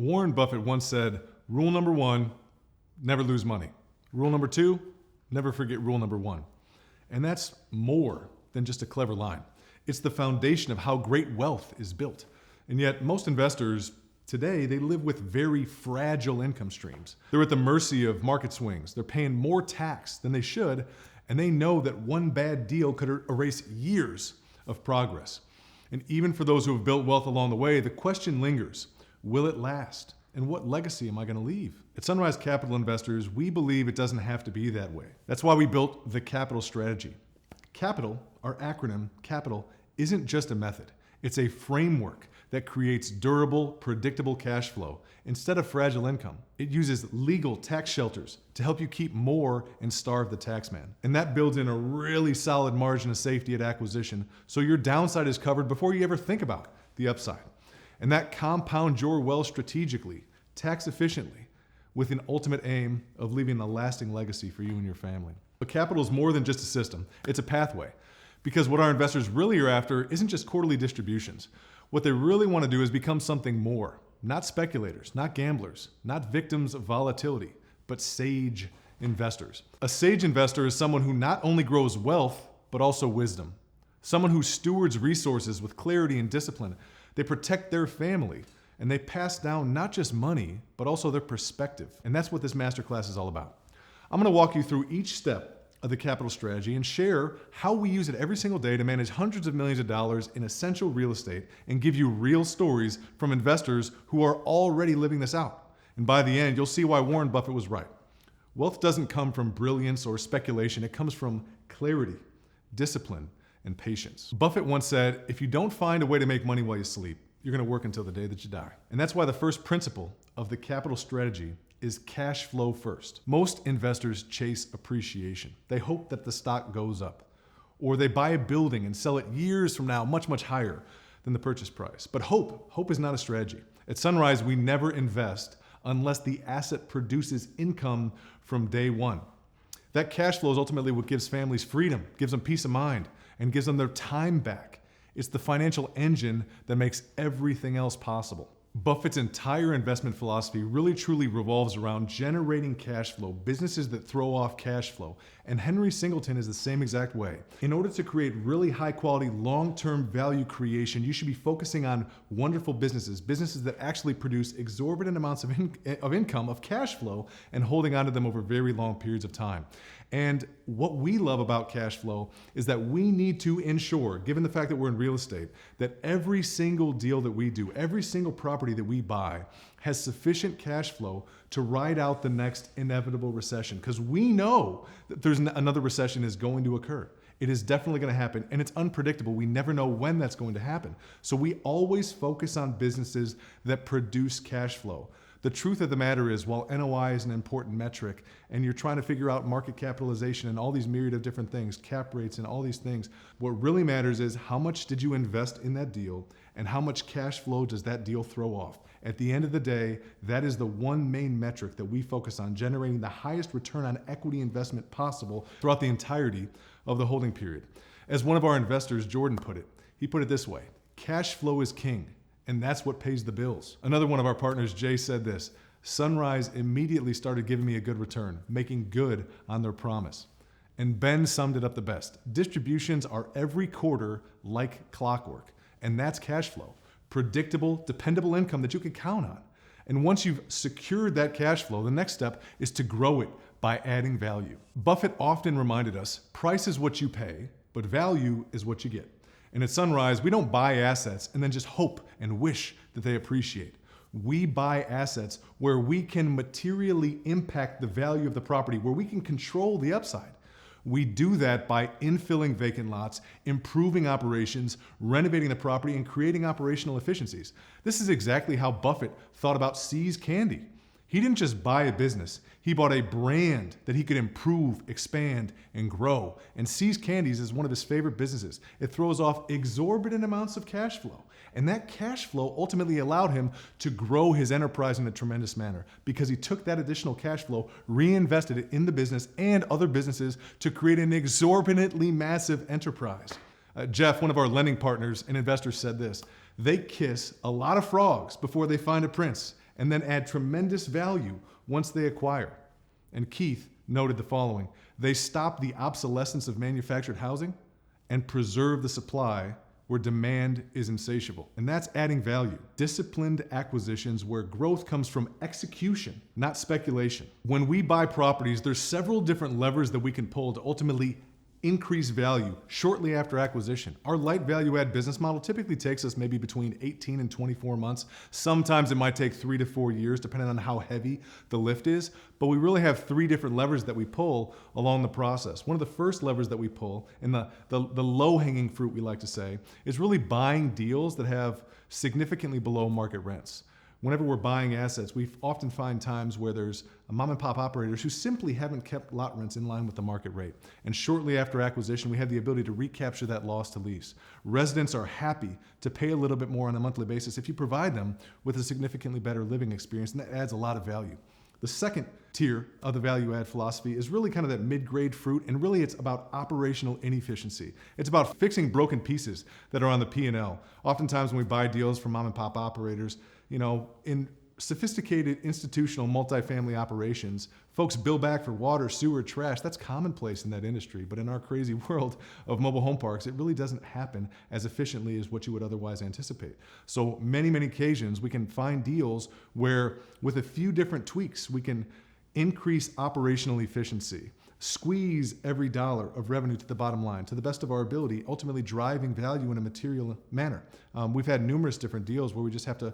Warren Buffett once said, rule number one, never lose money. Rule number two, never forget rule number one. And that's more than just a clever line. It's the foundation of how great wealth is built. And yet most investors today, they live with very fragile income streams. They're at the mercy of market swings. They're paying more tax than they should, and they know that one bad deal could erase years of progress. And even for those who have built wealth along the way, the question lingers, will it last? And what legacy am I going to leave? At Sunrise Capital Investors, we believe it doesn't have to be that way. That's why we built the Capital strategy. Capital, our acronym, Capital, isn't just a method. It's a framework that creates durable, predictable cash flow instead of fragile income. It uses legal tax shelters to help you keep more and starve the taxman. And that builds in a really solid margin of safety at acquisition, so your downside is covered before you ever think about the upside. And that compounds your wealth strategically, tax efficiently, with an ultimate aim of leaving a lasting legacy for you and your family. But capital is more than just a system, it's a pathway. Because what our investors really are after isn't just quarterly distributions. What they really want to do is become something more. Not speculators, not gamblers, not victims of volatility, but sage investors. A sage investor is someone who not only grows wealth, but also wisdom. Someone who stewards resources with clarity and discipline. They protect their family, and they pass down not just money, but also their perspective. And that's what this masterclass is all about. I'm going to walk you through each step of the capital strategy and share how we use it every single day to manage hundreds of millions of dollars in essential real estate and give you real stories from investors who are already living this out. And by the end, you'll see why Warren Buffett was right. Wealth doesn't come from brilliance or speculation. It comes from clarity, discipline, and patience. Buffett once said, if you don't find a way to make money while you sleep, you're going to work until the day that you die. And that's why the first principle of the capital strategy is cash flow first. Most investors chase appreciation. They hope that the stock goes up, or they buy a building and sell it years from now much, much higher than the purchase price. But hope is not a strategy. At Sunrise, we never invest unless the asset produces income from day one. That cash flow is ultimately what gives families freedom, gives them peace of mind, and gives them their time back. It's the financial engine that makes everything else possible. Buffett's entire investment philosophy really truly revolves around generating cash flow, businesses that throw off cash flow. And Henry Singleton is the same exact way. In order to create really high quality, long-term value creation, you should be focusing on wonderful businesses that actually produce exorbitant amounts of income, of cash flow, and holding on to them over very long periods of time. And what we love about cash flow is that we need to ensure, given the fact that we're in real estate, that every single deal that we do, every single property that we buy has sufficient cash flow to ride out the next inevitable recession. Because we know that there's another recession is going to occur. It is definitely going to happen, and it's unpredictable. We never know when that's going to happen. So we always focus on businesses that produce cash flow. The truth of the matter is, while NOI is an important metric, and you're trying to figure out market capitalization and all these myriad of different things, cap rates and all these things, what really matters is how much did you invest in that deal and how much cash flow does that deal throw off. At the end of the day, that is the one main metric that we focus on, generating the highest return on equity investment possible throughout the entirety of the holding period. As one of our investors, Jordan, put it, he put it this way, cash flow is king. And that's what pays the bills. Another one of our partners, Jay, said this, Sunrise immediately started giving me a good return, making good on their promise. And Ben summed it up the best. Distributions are every quarter like clockwork, and that's cash flow. Predictable, dependable income that you can count on. And once you've secured that cash flow, the next step is to grow it by adding value. Buffett often reminded us, price is what you pay, but value is what you get. And at Sunrise, we don't buy assets and then just hope and wish that they appreciate. We buy assets where we can materially impact the value of the property, where we can control the upside. We do that by infilling vacant lots, improving operations, renovating the property, and creating operational efficiencies. This is exactly how Buffett thought about See's Candy. He didn't just buy a business, he bought a brand that he could improve, expand, and grow. And See's Candies is one of his favorite businesses. It throws off exorbitant amounts of cash flow. And that cash flow ultimately allowed him to grow his enterprise in a tremendous manner because he took that additional cash flow, reinvested it in the business and other businesses to create an exorbitantly massive enterprise. Jeff, one of our lending partners and investors, said this, they kiss a lot of frogs before they find a prince. and then add tremendous value once they acquire. And Keith noted the following: they stop the obsolescence of manufactured housing and preserve the supply where demand is insatiable. And that's adding value. Disciplined acquisitions where growth comes from execution, not speculation. When we buy properties, there's several different levers that we can pull to ultimately increase value shortly after acquisition. Our light value add business model typically takes us maybe between 18 and 24 months. Sometimes it might take 3 to 4 years, depending on how heavy the lift is. But we really have 3 different levers that we pull along the process. One of the first levers that we pull, and the low-hanging fruit, we like to say, is really buying deals that have significantly below market rents. Whenever we're buying assets, we often find times where there's mom and pop operators who simply haven't kept lot rents in line with the market rate. And shortly after acquisition, we have the ability to recapture that loss to lease. Residents are happy to pay a little bit more on a monthly basis if you provide them with a significantly better living experience, and that adds a lot of value. The second tier of the value add philosophy is really kind of that mid-grade fruit, and really it's about operational inefficiency. It's about fixing broken pieces that are on the P&L. Oftentimes when we buy deals from mom and pop operators, in sophisticated institutional multifamily operations, folks bill back for water, sewer, trash. That's commonplace in that industry. But in our crazy world of mobile home parks, it really doesn't happen as efficiently as what you would otherwise anticipate. So many occasions we can find deals where with a few different tweaks, we can increase operational efficiency, squeeze every dollar of revenue to the bottom line to the best of our ability, ultimately driving value in a material manner. We've had numerous different deals where we just have to,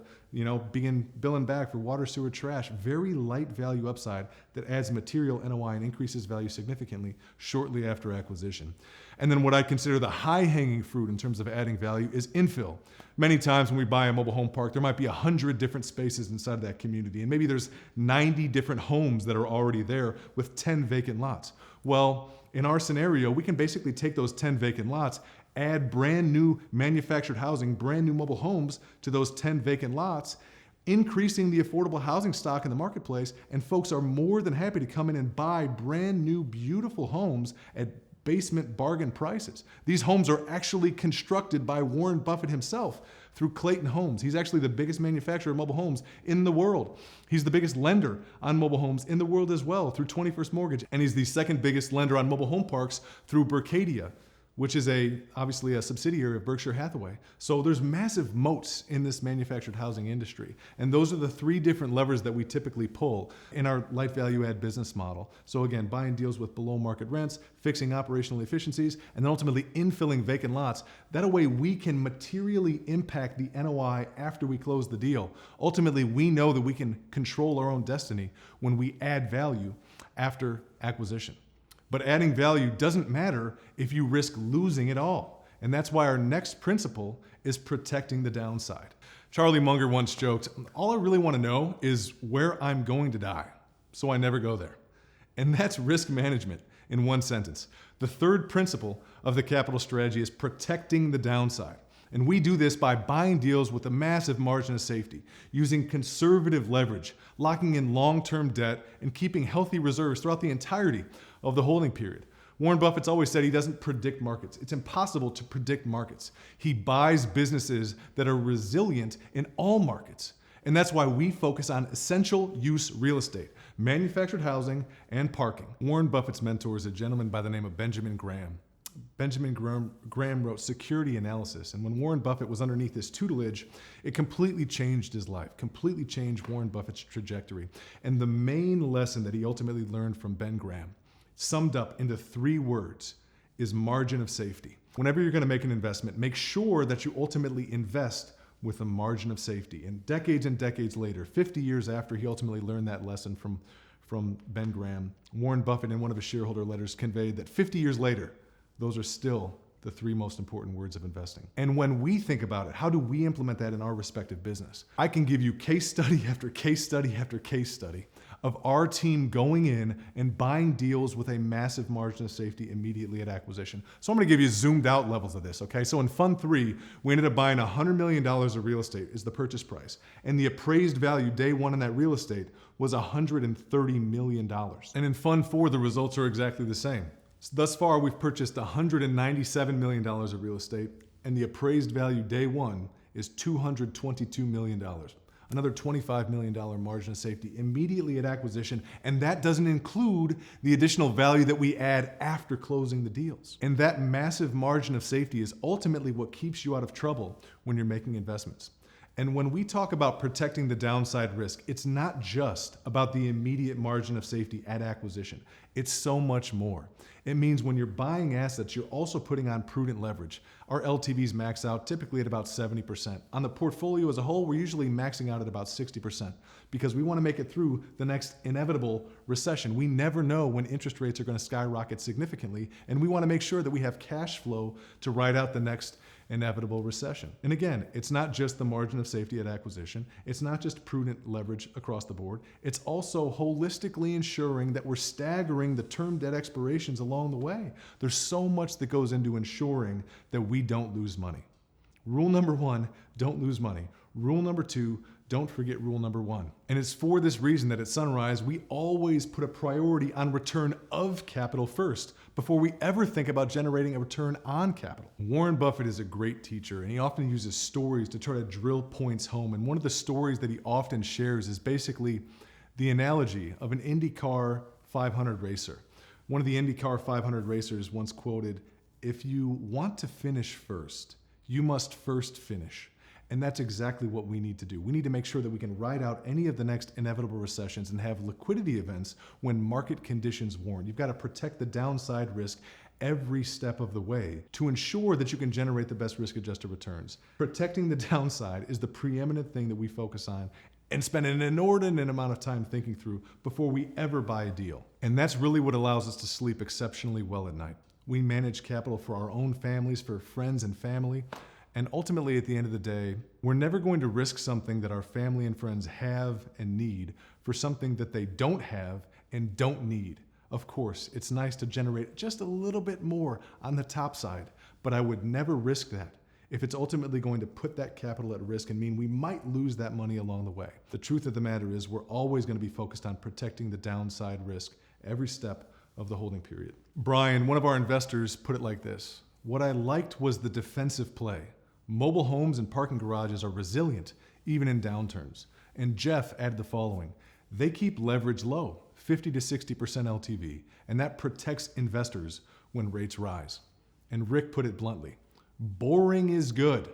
begin billing back for water, sewer, trash, very light value upside that adds material NOI and increases value significantly shortly after acquisition. And then what I consider the high-hanging fruit in terms of adding value is infill. Many times when we buy a mobile home park, there might be 100 different spaces inside of that community, and maybe there's 90 different homes that are already there with 10 vacant lots. Well, in our scenario, we can basically take those 10 vacant lots, add brand new manufactured housing, brand new mobile homes to those 10 vacant lots, increasing the affordable housing stock in the marketplace, and folks are more than happy to come in and buy brand new, beautiful homes at basement bargain prices. These homes are actually constructed by Warren Buffett himself through Clayton Homes. He's actually the biggest manufacturer of mobile homes in the world. He's the biggest lender on mobile homes in the world as well through 21st Mortgage. And he's the second biggest lender on mobile home parks through Berkadia, which is obviously a subsidiary of Berkshire Hathaway. So there's massive moats in this manufactured housing industry. And those are the 3 different levers that we typically pull in our light value add business model. So again, buying deals with below market rents, fixing operational efficiencies, and then ultimately infilling vacant lots. That way we can materially impact the NOI after we close the deal. Ultimately, we know that we can control our own destiny when we add value after acquisition. But adding value doesn't matter if you risk losing it all. And that's why our next principle is protecting the downside. Charlie Munger once joked, all I really want to know is where I'm going to die, so I never go there. And that's risk management in one sentence. The third principle of the capital strategy is protecting the downside. And we do this by buying deals with a massive margin of safety, using conservative leverage, locking in long-term debt, and keeping healthy reserves throughout the entirety of the holding period. Warren Buffett's always said he doesn't predict markets. It's impossible to predict markets. He buys businesses that are resilient in all markets. And that's why we focus on essential use real estate, manufactured housing, and parking. Warren Buffett's mentor is a gentleman by the name of Benjamin Graham. Benjamin Graham wrote Security Analysis, and when Warren Buffett was underneath his tutelage, it completely changed his life, completely changed Warren Buffett's trajectory. And the main lesson that he ultimately learned from Ben Graham, summed up into 3 words, is margin of safety. Whenever you're going to make an investment, make sure that you ultimately invest with a margin of safety. And decades later, 50 years after he ultimately learned that lesson from Ben Graham, Warren Buffett in one of his shareholder letters conveyed that 50 years later, those are still the 3 most important words of investing. And when we think about it, how do we implement that in our respective business? I can give you case study after case study after case study of our team going in and buying deals with a massive margin of safety immediately at acquisition. So I'm going to give you zoomed out levels of this, okay? So in Fund 3, we ended up buying $100 million of real estate is the purchase price. And the appraised value day 1 in that real estate was $130 million. And in Fund 4, the results are exactly the same. So thus far, we've purchased $197 million of real estate, and the appraised value day 1 is $222 million. another $25 million margin of safety immediately at acquisition, and that doesn't include the additional value that we add after closing the deals. And that massive margin of safety is ultimately what keeps you out of trouble when you're making investments. And when we talk about protecting the downside risk, it's not just about the immediate margin of safety at acquisition. It's so much more. It means when you're buying assets, you're also putting on prudent leverage. Our LTVs max out typically at about 70%. On the portfolio as a whole, we're usually maxing out at about 60% because we want to make it through the next inevitable recession. We never know when interest rates are going to skyrocket significantly, and we want to make sure that we have cash flow to ride out the next inevitable recession. And again, it's not just the margin of safety at acquisition. It's not just prudent leverage across the board. It's also holistically ensuring that we're staggering the term debt expirations along the way. There's so much that goes into ensuring that we don't lose money. Rule number 1, don't lose money. Rule number 2, don't forget rule number 1. And it's for this reason that at Sunrise, we always put a priority on return of capital first before we ever think about generating a return on capital. Warren Buffett is a great teacher, and he often uses stories to try to drill points home. And one of the stories that he often shares is basically the analogy of an IndyCar 500 racer. One of the IndyCar 500 racers once quoted, "If you want to finish first, you must first finish." And that's exactly what we need to do. We need to make sure that we can ride out any of the next inevitable recessions and have liquidity events when market conditions warrant. You've got to protect the downside risk every step of the way to ensure that you can generate the best risk-adjusted returns. Protecting the downside is the preeminent thing that we focus on and spend an inordinate amount of time thinking through before we ever buy a deal. And that's really what allows us to sleep exceptionally well at night. We manage capital for our own families, for friends and family. And ultimately, at the end of the day, we're never going to risk something that our family and friends have and need for something that they don't have and don't need. Of course, it's nice to generate just a little bit more on the top side, but I would never risk that if it's ultimately going to put that capital at risk and mean we might lose that money along the way. The truth of the matter is we're always going to be focused on protecting the downside risk every step of the holding period. Brian, one of our investors, put it like this: "What I liked was the defensive play. Mobile homes and parking garages are resilient, even in downturns." And Jeff added the following: "They keep leverage low, 50 to 60% LTV, and that protects investors when rates rise." And Rick put it bluntly: "Boring is good.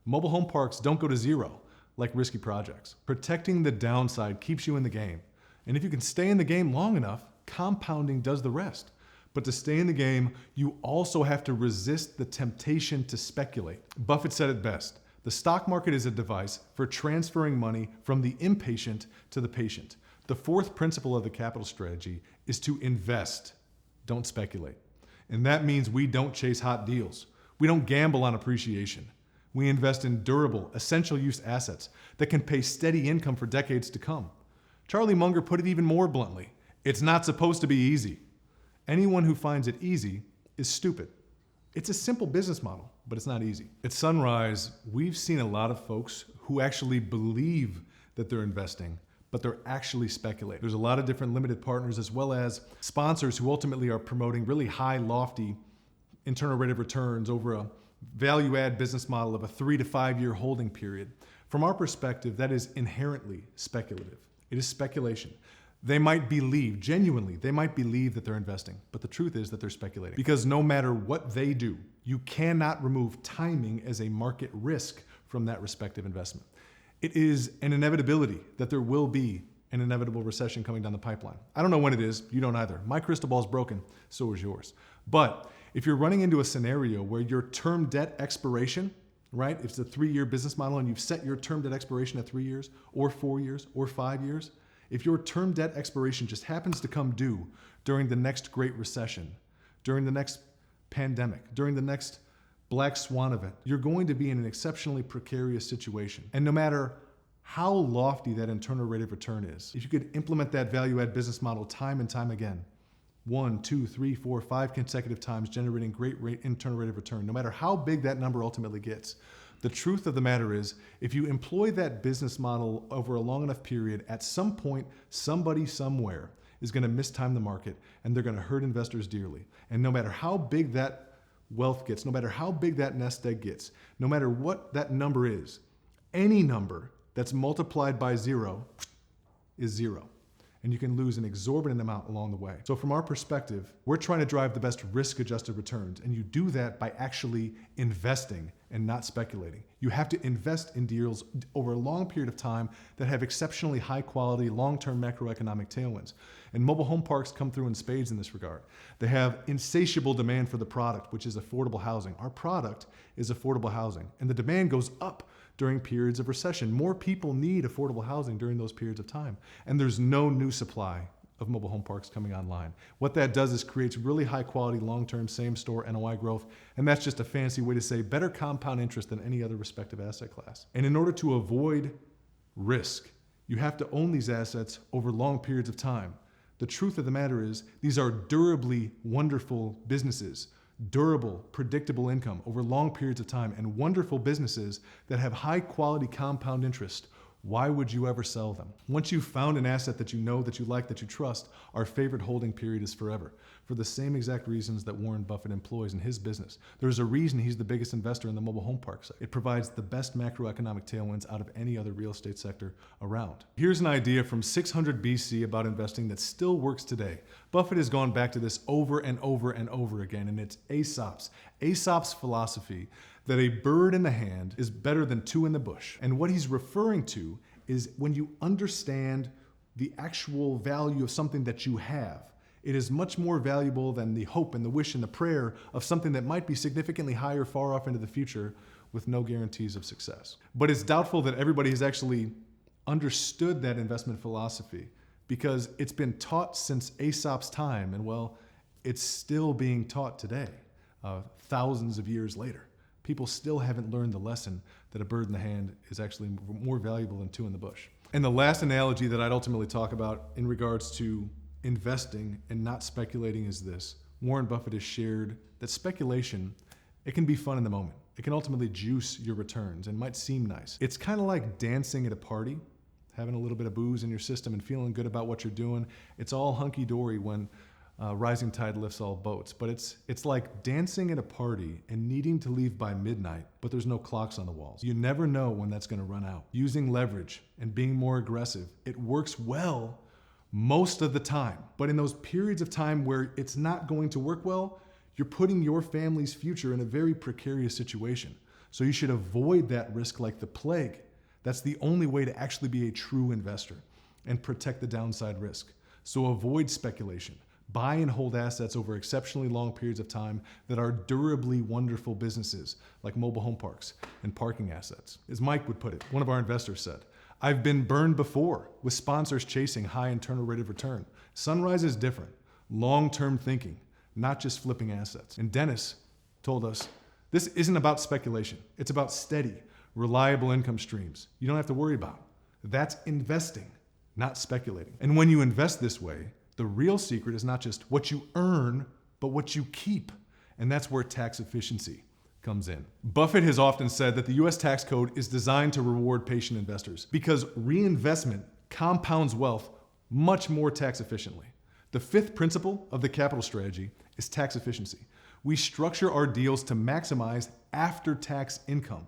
Mobile home parks don't go to zero like risky projects. Protecting the downside keeps you in the game. And if you can stay in the game long enough, compounding does the rest. But to stay in the game, you also have to resist the temptation to speculate." Buffett said it best: "The stock market is a device for transferring money from the impatient to the patient. The fourth principle of the capital strategy is to invest, don't speculate." And that means we don't chase hot deals. We don't gamble on appreciation. We invest in durable, essential use assets that can pay steady income for decades to come. Charlie Munger put it even more bluntly: "It's not supposed to be easy. Anyone who finds it easy is stupid." It's a simple business model, but it's not easy. At Sunrise, we've seen a lot of folks who actually believe that they're investing, but they're actually speculating. There's a lot of different limited partners as well as sponsors who ultimately are promoting really high, lofty internal rate of returns over a value-add business model of a 3 to 5 year holding period. From our perspective, that is inherently speculative. It is speculation. They might believe, genuinely, they might believe that they're investing, but the truth is that they're speculating. Because no matter what they do, you cannot remove timing as a market risk from that respective investment. It is an inevitability that there will be an inevitable recession coming down the pipeline. I don't know when it is, you don't either. My crystal ball is broken, so is yours. But if you're running into a scenario where your term debt expiration, right, if it's a 3-year business model and you've set your term debt expiration at 3 years or 4 years or 5 years, if your term debt expiration just happens to come due during the next great recession, during the next pandemic, during the next black swan event, you're going to be in an exceptionally precarious situation. And no matter how lofty that internal rate of return is, if you could implement that value-add business model time and time again, 1, 2, 3, 4, 5 consecutive times, generating great internal rate of return, no matter how big that number ultimately gets, the truth of the matter is, if you employ that business model over a long enough period, at some point, somebody somewhere is going to mistime the market and they're going to hurt investors dearly. And no matter how big that wealth gets, no matter how big that nest egg gets, no matter what that number is, any number that's multiplied by 0 is 0. And you can lose an exorbitant amount along the way. So from our perspective, we're trying to drive the best risk-adjusted returns, and you do that by actually investing and not speculating. You have to invest in deals over a long period of time that have exceptionally high quality, long-term macroeconomic tailwinds. And mobile home parks come through in spades in this regard. They have insatiable demand for the product, which is affordable housing. Our product is affordable housing, and the demand goes up during periods of recession. More people need affordable housing during those periods of time. And there's no new supply of mobile home parks coming online. What that does is creates really high quality, long-term, same-store NOI growth. And that's just a fancy way to say better compound interest than any other respective asset class. And in order to avoid risk, you have to own these assets over long periods of time. The truth of the matter is these are durably wonderful businesses. Durable, predictable income over long periods of time, and wonderful businesses that have high quality compound interest. Why would you ever sell them? Once you've found an asset that you know, that you like, that you trust, our favorite holding period is forever, for the same exact reasons that Warren Buffett employs in his business. There's a reason he's the biggest investor in the mobile home park sector. It provides the best macroeconomic tailwinds out of any other real estate sector around. Here's an idea from 600 BC about investing that still works today. Buffett has gone back to this over and over and over again, and it's A.I.T.A.L.'s. A.I.T.A.L.'s philosophy that a bird in the hand is better than two in the bush. And what he's referring to is when you understand the actual value of something that you have, it is much more valuable than the hope and the wish and the prayer of something that might be significantly higher far off into the future with no guarantees of success. But it's doubtful that everybody has actually understood that investment philosophy, because it's been taught since Aesop's time, and well, it's still being taught today, thousands of years later. People still haven't learned the lesson that a bird in the hand is actually more valuable than two in the bush. And the last analogy that I'd ultimately talk about in regards to investing and not speculating is this. Warren Buffett has shared that speculation, it can be fun in the moment. It can ultimately juice your returns and might seem nice. It's kind of like dancing at a party, having a little bit of booze in your system and feeling good about what you're doing. It's all hunky-dory when rising tide lifts all boats. But it's like dancing at a party and needing to leave by midnight, but there's no clocks on the walls. You never know when that's going to run out. Using leverage and being more aggressive, it works well most of the time. But in those periods of time where it's not going to work well, you're putting your family's future in a very precarious situation. So you should avoid that risk like the plague. That's the only way to actually be a true investor and protect the downside risk. So avoid speculation. Buy and hold assets over exceptionally long periods of time that are durably wonderful businesses like mobile home parks and parking assets. As Mike would put it, one of our investors said, "I've been burned before with sponsors chasing high internal rate of return. Sunrise is different. Long-term thinking, not just flipping assets." And Dennis told us, this isn't about speculation. It's about steady, reliable income streams you don't have to worry about. That's investing, not speculating. And when you invest this way, the real secret is not just what you earn, but what you keep. And that's where tax efficiency comes in. Buffett has often said that the US tax code is designed to reward patient investors because reinvestment compounds wealth much more tax efficiently. The fifth principle of the capital strategy is tax efficiency. We structure our deals to maximize after-tax income.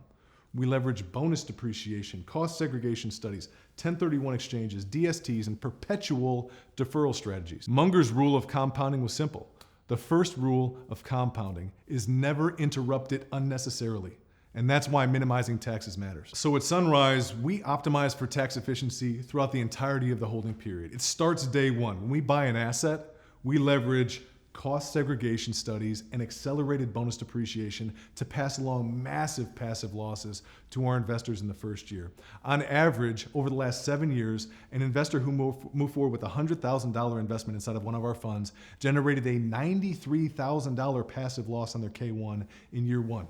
We leverage bonus depreciation, cost segregation studies, 1031 exchanges, DSTs, and perpetual deferral strategies. Munger's rule of compounding was simple. The first rule of compounding is never interrupt it unnecessarily. And that's why minimizing taxes matters. So at Sunrise, we optimize for tax efficiency throughout the entirety of the holding period. It starts day one. When we buy an asset, we leverage cost segregation studies and accelerated bonus depreciation to pass along massive passive losses to our investors in the first year. On average, over the last 7 years, an investor who moved forward with a $100,000 investment inside of one of our funds generated a $93,000 passive loss on their K1 in year one.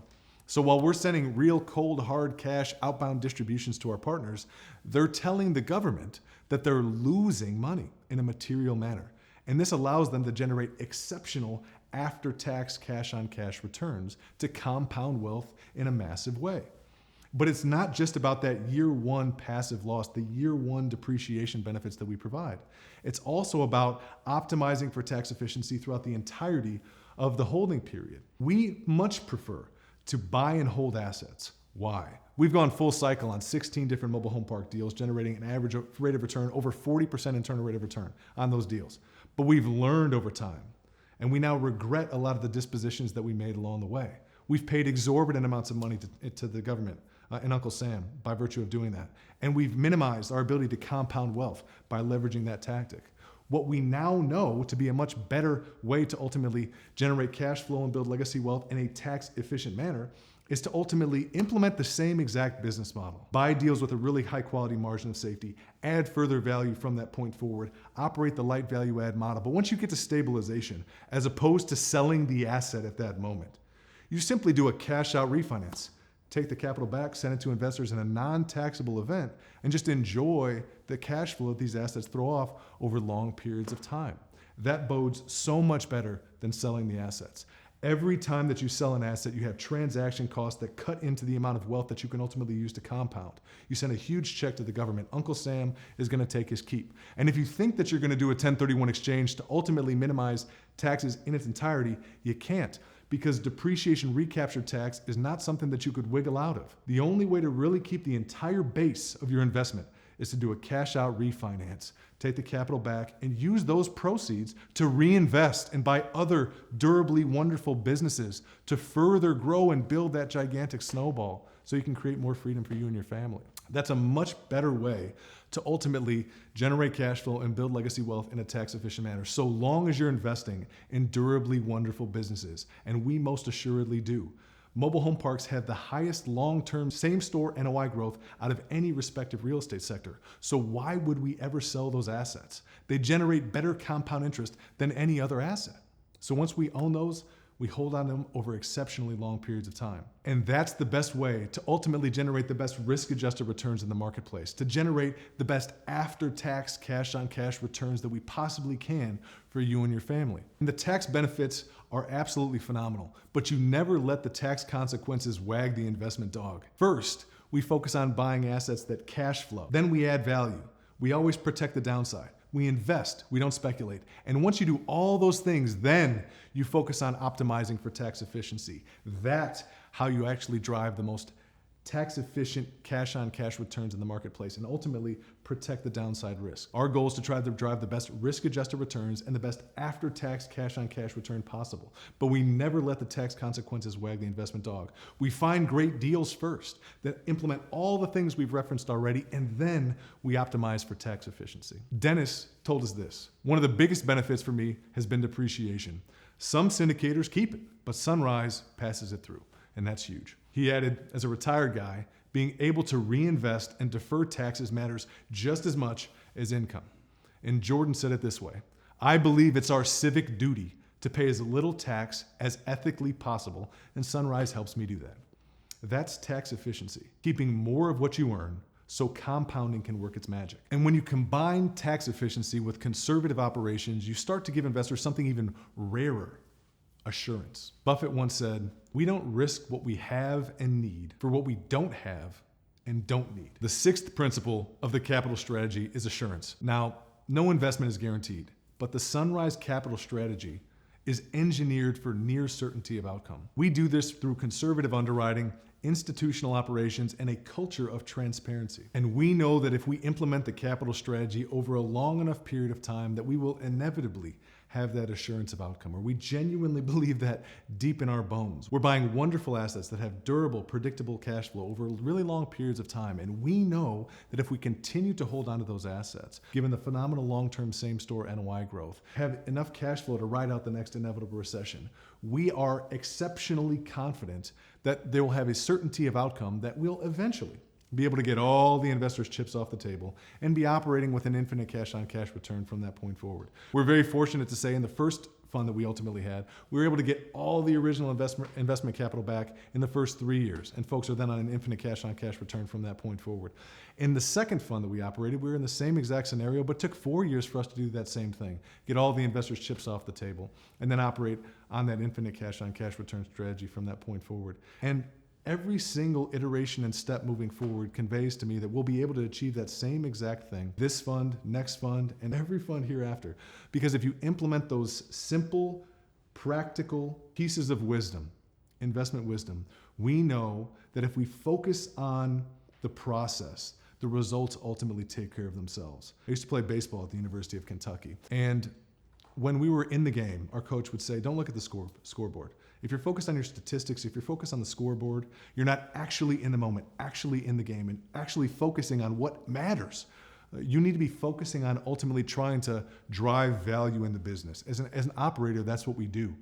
So while we're sending real cold, hard cash outbound distributions to our partners, they're telling the government that they're losing money in a material manner. And this allows them to generate exceptional after-tax cash-on-cash returns to compound wealth in a massive way. But it's not just about that year one passive loss, the year one depreciation benefits that we provide. It's also about optimizing for tax efficiency throughout the entirety of the holding period. We much prefer to buy and hold assets Why? We've gone full cycle on 16 different mobile home park deals, generating an average rate of return over 40% internal rate of return on those deals. But we've learned over time, and we now regret a lot of the dispositions that we made along the way. We've paid exorbitant amounts of money to the government and Uncle Sam by virtue of doing that. And we've minimized our ability to compound wealth by leveraging that tactic. What we now know to be a much better way to ultimately generate cash flow and build legacy wealth in a tax efficient manner is to ultimately implement the same exact business model. Buy deals with a really high quality margin of safety, add further value from that point forward, operate the light value add model. But once you get to stabilization, as opposed to selling the asset at that moment, you simply do a cash out refinance. Take the capital back, send it to investors in a non-taxable event, and just enjoy the cash flow that these assets throw off over long periods of time. That bodes so much better than selling the assets. Every time that you sell an asset, you have transaction costs that cut into the amount of wealth that you can ultimately use to compound. You send a huge check to the government. Uncle Sam is going to take his keep. And if you think that you're going to do a 1031 exchange to ultimately minimize taxes in its entirety, you can't, because depreciation recapture tax is not something that you could wiggle out of. The only way to really keep the entire base of your investment is to do a cash out refinance, take the capital back, and use those proceeds to reinvest and buy other durably wonderful businesses to further grow and build that gigantic snowball so you can create more freedom for you and your family. That's a much better way to ultimately generate cash flow and build legacy wealth in a tax efficient manner, so long as you're investing in durably wonderful businesses, and we most assuredly do. Mobile home parks have the highest long-term same-store NOI growth out of any respective real estate sector. So why would we ever sell those assets? They generate better compound interest than any other asset. So once we own those, we hold on to them over exceptionally long periods of time. And that's the best way to ultimately generate the best risk-adjusted returns in the marketplace, to generate the best after-tax cash-on-cash returns that we possibly can for you and your family. And the tax benefits are absolutely phenomenal, but you never let the tax consequences wag the investment dog. First, we focus on buying assets that cash flow. Then we add value. We always protect the downside. We invest, we don't speculate. And once you do all those things, then you focus on optimizing for tax efficiency. That's how you actually drive the most tax efficient cash on cash returns in the marketplace and ultimately protect the downside risk. Our goal is to try to drive the best risk adjusted returns and the best after tax cash on cash return possible. But we never let the tax consequences wag the investment dog. We find great deals first that implement all the things we've referenced already, and then we optimize for tax efficiency. Dennis told us this: one of the biggest benefits for me has been depreciation. Some syndicators keep it, but Sunrise passes it through, and that's huge. He added, as a retired guy, being able to reinvest and defer taxes matters just as much as income. And Jordan said it this way: I believe it's our civic duty to pay as little tax as ethically possible, and Sunrise helps me do that. That's tax efficiency, keeping more of what you earn so compounding can work its magic. And when you combine tax efficiency with conservative operations, you start to give investors something even rarer: assurance. Buffett once said, "We don't risk what we have and need for what we don't have and don't need." The sixth principle of the capital strategy is assurance. Now, no investment is guaranteed, but the Sunrise Capital strategy is engineered for near certainty of outcome. We do this through conservative underwriting, institutional operations, and a culture of transparency. And we know that if we implement the capital strategy over a long enough period of time, that we will inevitably have that assurance of outcome, or we genuinely believe that deep in our bones. We're buying wonderful assets that have durable, predictable cash flow over really long periods of time, and we know that if we continue to hold on to those assets, given the phenomenal long-term same-store NOI growth, have enough cash flow to ride out the next inevitable recession, we are exceptionally confident that they will have a certainty of outcome that will eventually be able to get all the investors' chips off the table and be operating with an infinite cash-on-cash return from that point forward. We're very fortunate to say in the first fund that we ultimately had, we were able to get all the original investment capital back in the first 3 years, and folks are then on an infinite cash-on-cash return from that point forward. In the second fund that we operated, we were in the same exact scenario, but took 4 years for us to do that same thing, get all the investors' chips off the table, and then operate on that infinite cash-on-cash return strategy from that point forward. And every single iteration and step moving forward conveys to me that we'll be able to achieve that same exact thing, this fund, next fund, and every fund hereafter. Because if you implement those simple, practical pieces of wisdom, investment wisdom, We know that if we focus on the process, the results ultimately take care of themselves. I used to play baseball at the University of Kentucky, and when we were in the game, our coach would say, don't look at the scoreboard. If you're focused on your statistics, if you're focused on the scoreboard, you're not actually in the moment, actually in the game, and actually focusing on what matters. You need to be focusing on ultimately trying to drive value in the business. As an operator, that's what we do.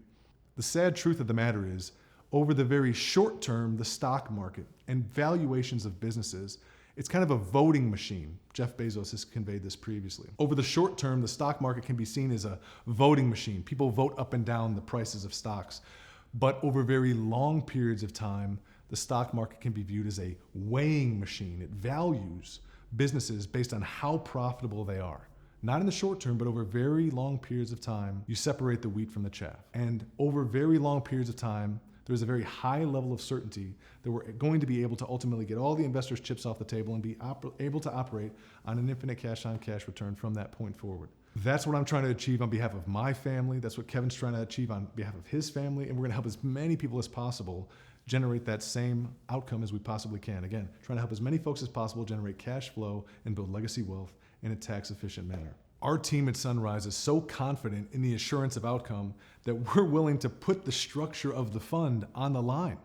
The sad truth of the matter is, over the very short term, the stock market and valuations of businesses, it's kind of a voting machine. Jeff Bezos has conveyed this previously. Over the short term, the stock market can be seen as a voting machine. People vote up and down the prices of stocks. But over very long periods of time, the stock market can be viewed as a weighing machine. It values businesses based on how profitable they are. Not in the short term, but over very long periods of time, you separate the wheat from the chaff. And over very long periods of time, there's a very high level of certainty that we're going to be able to ultimately get all the investors' chips off the table and be able to operate on an infinite cash-on-cash return from that point forward. That's what I'm trying to achieve on behalf of my family. That's what Kevin's trying to achieve on behalf of his family. And we're going to help as many people as possible generate that same outcome as we possibly can. Again, trying to help as many folks as possible generate cash flow and build legacy wealth in a tax-efficient manner. Our team at Sunrise is so confident in the assurance of outcome that we're willing to put the structure of the fund on the line.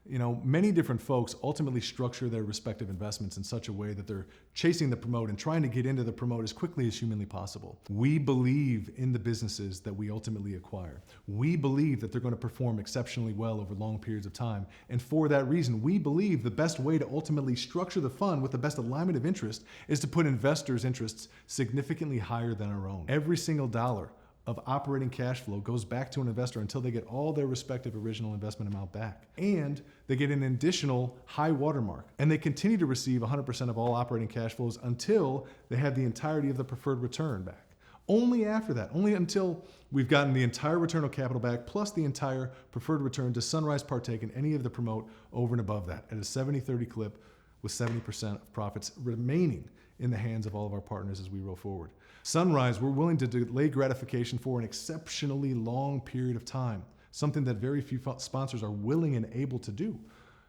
You know, many different folks ultimately structure their respective investments in such a way that they're chasing the promote and trying to get into the promote as quickly as humanly possible. We believe in the businesses that we ultimately acquire. We believe that they're going to perform exceptionally well over long periods of time. And for that reason, we believe the best way to ultimately structure the fund with the best alignment of interest is to put investors' interests significantly higher than our own. Every single dollar of operating cash flow goes back to an investor until they get all their respective original investment amount back. And they get an additional high watermark. And they continue to receive 100% of all operating cash flows until they have the entirety of the preferred return back. Only after that, only until we've gotten the entire return of capital back plus the entire preferred return, does Sunrise partake in any of the promote over and above that at a 70-30 clip with 70% of profits remaining in the hands of all of our partners as we roll forward. Sunrise, we're willing to delay gratification for an exceptionally long period of time, something that very few sponsors are willing and able to do.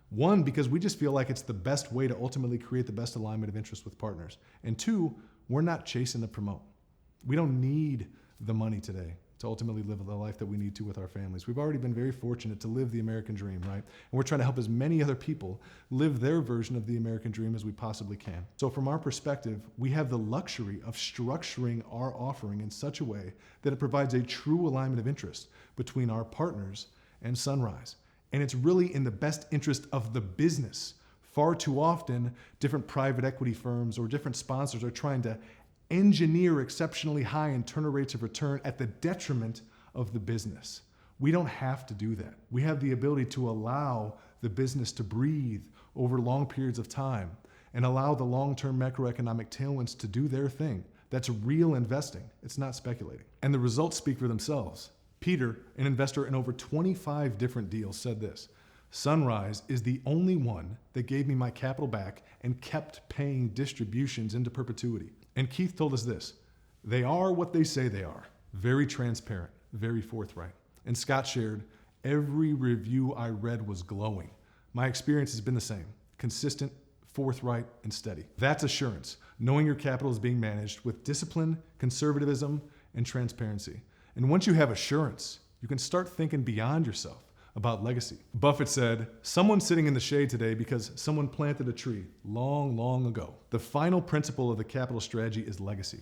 One, because we just feel like it's the best way to ultimately create the best alignment of interest with partners. And two, we're not chasing the promote. We don't need the money today to ultimately live the life that we need to with our families. We've already been very fortunate to live the American dream, right? And we're trying to help as many other people live their version of the American dream as we possibly can. So from our perspective, we have the luxury of structuring our offering in such a way that it provides a true alignment of interest between our partners and Sunrise. And it's really in the best interest of the business. Far too often, different private equity firms or different sponsors are trying to engineer exceptionally high internal rates of return at the detriment of the business. We don't have to do that. We have the ability to allow the business to breathe over long periods of time and allow the long-term macroeconomic tailwinds to do their thing. That's real investing. It's not speculating. And the results speak for themselves. Peter, an investor in over 25 different deals, said this: Sunrise is the only one that gave me my capital back and kept paying distributions into perpetuity. And Keith told us this: they are what they say they are. Very transparent, very forthright. And Scott shared, every review I read was glowing. My experience has been the same: consistent, forthright, and steady. That's assurance, knowing your capital is being managed with discipline, conservatism, and transparency. And once you have assurance, you can start thinking beyond yourself about legacy. Buffett said, someone's sitting in the shade today because someone planted a tree long, long ago. The final principle of the capital strategy is legacy.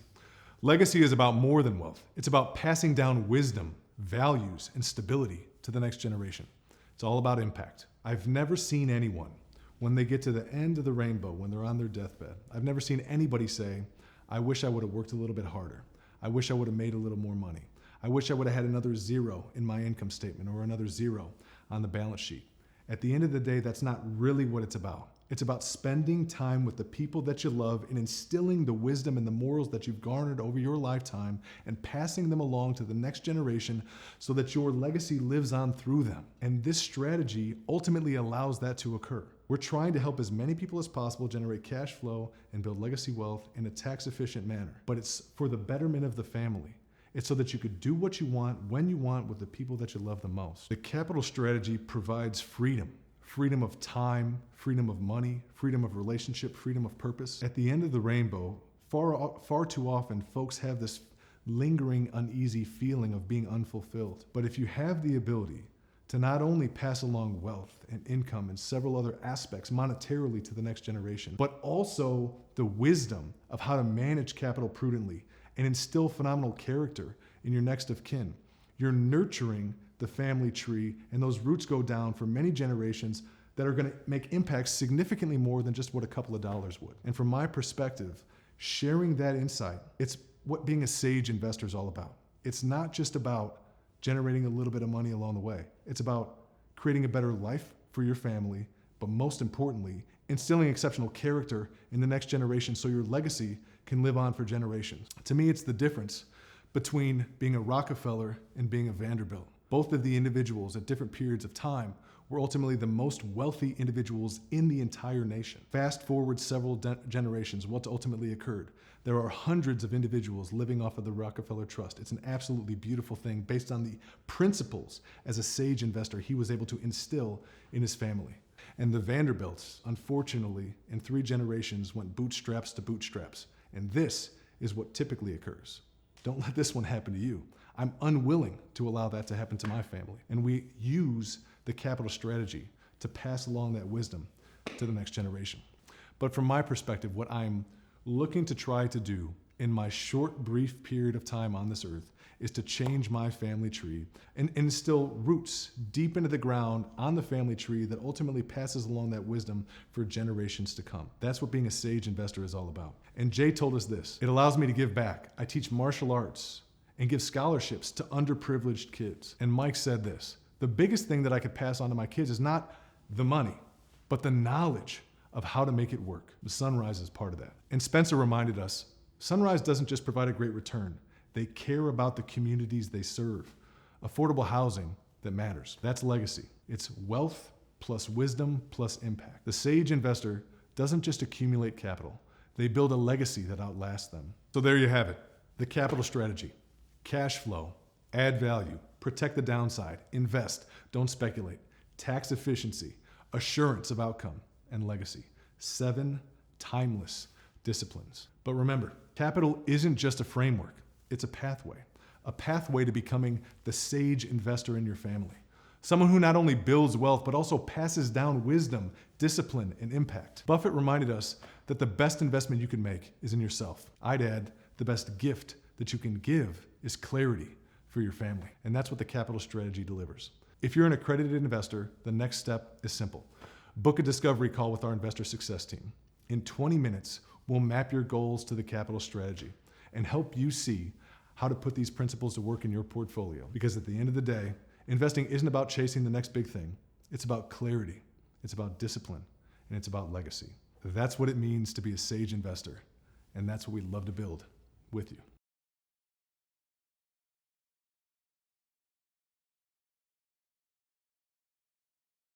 Legacy is about more than wealth. It's about passing down wisdom, values, and stability to the next generation. It's all about impact. I've never seen anyone, when they get to the end of the rainbow, when they're on their deathbed, I've never seen anybody say, I wish I would have worked a little bit harder. I wish I would have made a little more money. I wish I would have had another zero in my income statement or another zero on the balance sheet. At the end of the day, that's not really what it's about. It's about spending time with the people that you love and instilling the wisdom and the morals that you've garnered over your lifetime and passing them along to the next generation so that your legacy lives on through them. And this strategy ultimately allows that to occur. We're trying to help as many people as possible generate cash flow and build legacy wealth in a tax-efficient manner. But it's for the betterment of the family. It's so that you could do what you want, when you want, with the people that you love the most. The capital strategy provides freedom. freedom of time, freedom of money, freedom of relationship, freedom of purpose. At the end of the rainbow, far too often, folks have this lingering, uneasy feeling of being unfulfilled. But if you have the ability to not only pass along wealth and income and several other aspects monetarily to the next generation, but also the wisdom of how to manage capital prudently and instill phenomenal character in your next of kin, you're nurturing the family tree, and those roots go down for many generations that are going to make impacts significantly more than just what a couple of dollars would. And from my perspective, sharing that insight, it's what being a sage investor is all about. It's not just about generating a little bit of money along the way. It's about creating a better life for your family, but most importantly, instilling exceptional character in the next generation so your legacy can live on for generations. To me, it's the difference between being a Rockefeller and being a Vanderbilt. Both of the individuals at different periods of time were ultimately the most wealthy individuals in the entire nation. Fast forward several generations, what ultimately occurred? There are hundreds of individuals living off of the Rockefeller Trust. It's an absolutely beautiful thing based on the principles as a sage investor he was able to instill in his family. And the Vanderbilts, unfortunately, in 3 generations went bootstraps to bootstraps. And this is what typically occurs. Don't let this one happen to you. I'm unwilling to allow that to happen to my family. And we use the capital strategy to pass along that wisdom to the next generation. But from my perspective, what I'm looking to try to do in my short, brief period of time on this earth is to change my family tree and instill roots deep into the ground on the family tree that ultimately passes along that wisdom for generations to come. That's what being a sage investor is all about. And Jay told us this: it allows me to give back. I teach martial arts and give scholarships to underprivileged kids. And Mike said this: the biggest thing that I could pass on to my kids is not the money, but the knowledge of how to make it work. The Sunrise is part of that. And Spencer reminded us, Sunrise doesn't just provide a great return. They care about the communities they serve. Affordable housing that matters. That's legacy. It's wealth plus wisdom plus impact. The sage investor doesn't just accumulate capital. They build a legacy that outlasts them. So there you have it. The capital strategy. Cash flow. Add value. Protect the downside. Invest. Don't speculate. Tax efficiency. Assurance of outcome. And legacy. 7 timeless disciplines. But remember, capital isn't just a framework. It's a pathway to becoming the sage investor in your family. Someone who not only builds wealth, but also passes down wisdom, discipline, and impact. Buffett reminded us that the best investment you can make is in yourself. I'd add, the best gift that you can give is clarity for your family. And that's what the capital strategy delivers. If you're an accredited investor, the next step is simple. Book a discovery call with our investor success team. In 20 minutes, we'll map your goals to the capital strategy and help you see how to put these principles to work in your portfolio. Because at the end of the day, investing isn't about chasing the next big thing. It's about clarity, it's about discipline, and it's about legacy. That's what it means to be a sage investor, and that's what we'd love to build with you.